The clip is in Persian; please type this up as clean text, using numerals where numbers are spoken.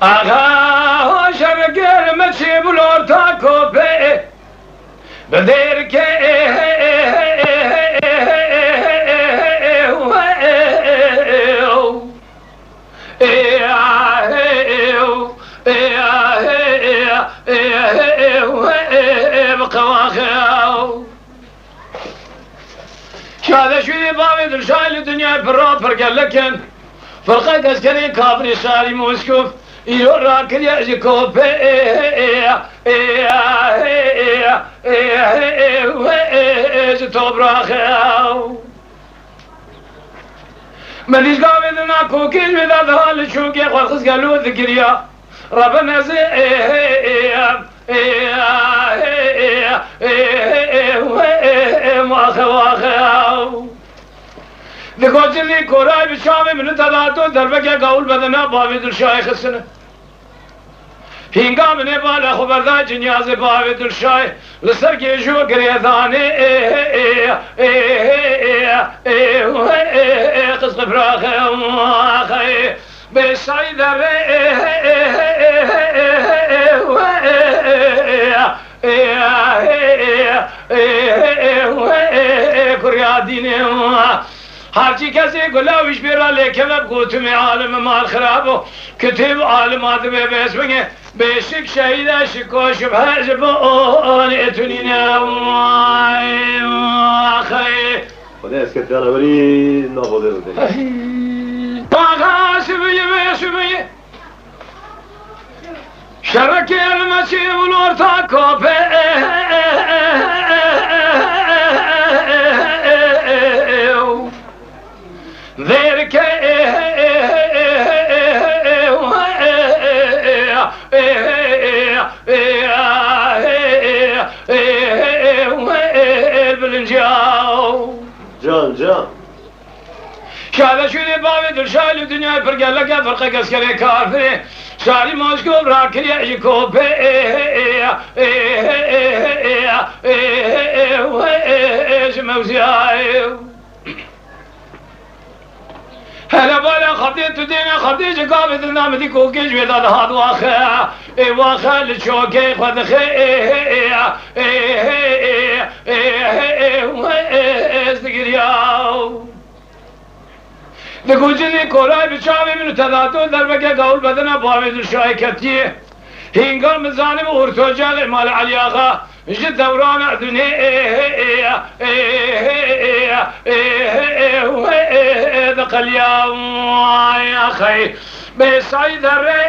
آقا شرگر مچی بلور تا کوپه بدر که شاده شوی باوی در شایل دنیا پر قال لكن فرقه عسكري كابري شاري موسكوف يرو راكل يجي كوبي توبراخ ماليش قابل انا كوكيش بذا ذهال شوكي خلص قالوا ذكريا ربنا زي واخو ذكوتني كوراي بشامي من تداتو دربك قول بدنا باويد الشاي خسنه هنگام نبال خبردار جنیاز باوید الشای لسر که جو گریدانه قصق فراخ آخی به سعی در کریادینه هرچی کسی گلاویش بیرا لیکن گوتم عالم مال خرابو کتب عالم آدمه بیس بگه بیشک شهیده شکو شبه جبان اتونین آخی خدا اسکت یانا بری نابوده بوده آقا شبیه شرک المسی بلور تا کپه ذلك بالنجاو جان شاده شوی باوی در شایل دنیا پر قال لك فرقه عسكري كافري شاري موسكو راكل يجي كوبي موزياي هلا بالا خديت دينا خديت قابض النام دي كوكيش بيضا هاد واخا واخا لشوكي خدخي استقرياو دكوجني كولاي بشامي من تداتو دربك قول بدنا باويد الشاي كتيه هنگام زانم ارتوجال مال علي آقا جد دوران اردني دقل يا اخي بسعيد الري